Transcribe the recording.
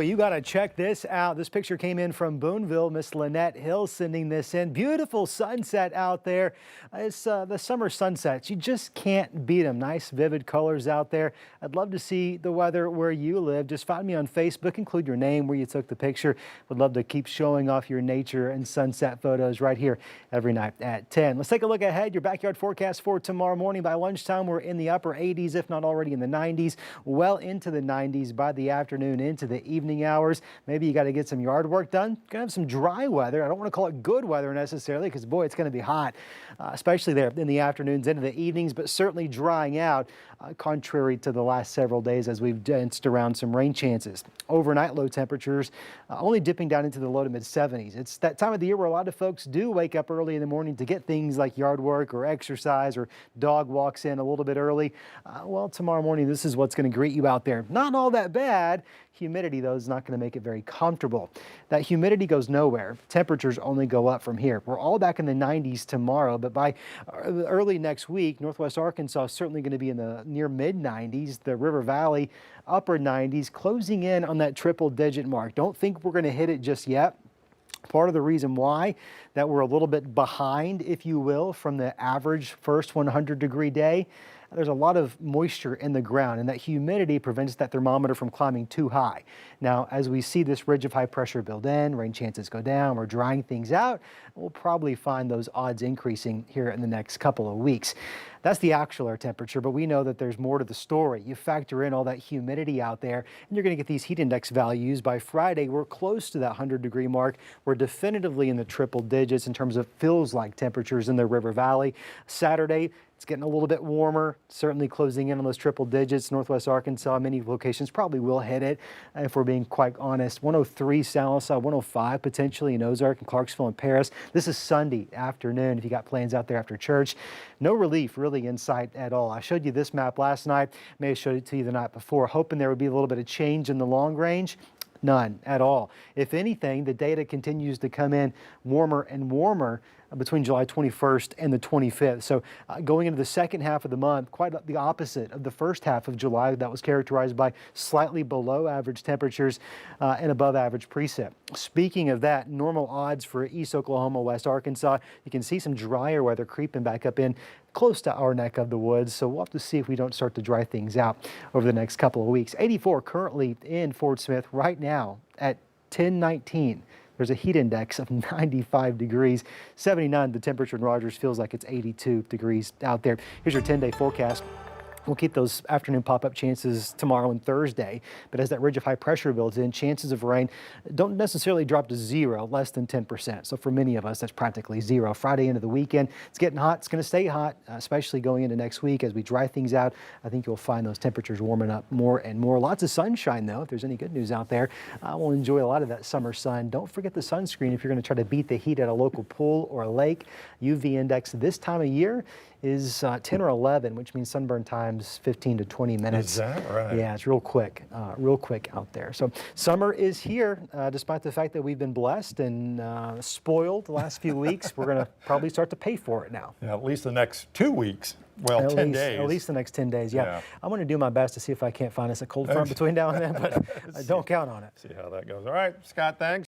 You got to check this out. This picture came in from Boonville. Miss Lynette Hill sending this in. Beautiful sunset out there. It's the summer sunsets. You just can't beat them. Nice, vivid colors out there. I'd love to see the weather where you live. Just find me on Facebook. Include your name, where you took the picture. Would love to keep showing off your nature and sunset photos right here every night at 10. Let's take a look ahead. Your backyard forecast for tomorrow morning. By lunchtime, we're in the upper 80s, if not already in the 90s. Well into the 90s by the afternoon, into the evening hours. Maybe you got to get some yard work done. Gonna have some dry weather. I don't want to call it good weather necessarily, because boy, it's going to be hot, especially there in the afternoons into the evenings, but certainly drying out, contrary to the last several days as we've danced around some rain chances. Overnight low temperatures only dipping down into the low to mid 70s. It's that time of the year where a lot of folks do wake up early in the morning to get things like yard work or exercise, or dog walks in a little bit early. Well, tomorrow morning, this is what's going to greet you out there. Not all that bad. Humidity, though, is not going to make it very comfortable. That humidity goes nowhere. Temperatures only go up from here. We're all back in the 90s tomorrow, but by early next week, Northwest Arkansas is certainly going to be in the near mid 90s. The River Valley, upper 90s, closing in on that triple-digit mark. Don't think we're going to hit it just yet. Part of the reason why that we're a little bit behind, if you will, from the average first 100-degree day. There's a lot of moisture in the ground, and that humidity prevents that thermometer from climbing too high. Now, as we see this ridge of high pressure build in, rain chances go down, we're drying things out, we'll probably find those odds increasing here in the next couple of weeks. That's the actual air temperature, but we know that there's more to the story. You factor in all that humidity out there, and you're going to get these heat index values. By Friday, we're close to that 100-degree mark. We're definitively in the triple digits in terms of feels like temperatures in the River Valley. Saturday, it's getting a little bit warmer, certainly closing in on those triple digits. Northwest Arkansas, many locations probably will hit it, if we're being quite honest. 103 Sallisaw, 105 potentially in Ozark and Clarksville and Paris. This is Sunday afternoon if you got plans out there after church. No relief really in sight at all. I showed you this map last night, may have showed it to you the night before, hoping there would be a little bit of change in the long range. None at all. If anything, the data continues to come in warmer and warmer between July 21st and the 25th. So going into the second half of the month, quite the opposite of the first half of July that was characterized by slightly below average temperatures and above average precip. Speaking of that, normal odds for East Oklahoma, West Arkansas, you can see some drier weather creeping back up in close to our neck of the woods. So we'll have to see if we don't start to dry things out over the next couple of weeks. 84 currently in Fort Smith right now at 1019. There's a heat index of 95 degrees. 79, the temperature in Rogers feels like it's 82 degrees out there. Here's your 10-day forecast. We'll keep those afternoon pop-up chances tomorrow and Thursday, but as that ridge of high pressure builds in, chances of rain don't necessarily drop to zero, less than 10%. So for many of us, that's practically zero. Friday into the weekend, it's getting hot. It's going to stay hot, especially going into next week as we dry things out. I think you'll find those temperatures warming up more and more. Lots of sunshine, though, if there's any good news out there. We'll enjoy a lot of that summer sun. Don't forget the sunscreen if you're going to try to beat the heat at a local pool or a lake. UV index this time of year is 10 or 11, which means sunburn time's 15 to 20 minutes. Is that right? Yeah, it's real quick out there. So summer is here, despite the fact that we've been blessed and spoiled the last few weeks. We're going to probably start to pay for it now. Yeah, at least the next 2 weeks. Well, 10 days. At least the next 10 days, yeah. I'm going to do my best to see if I can't find us a cold front between now and then, but I don't count on it. See how that goes. All right, Scott, thanks.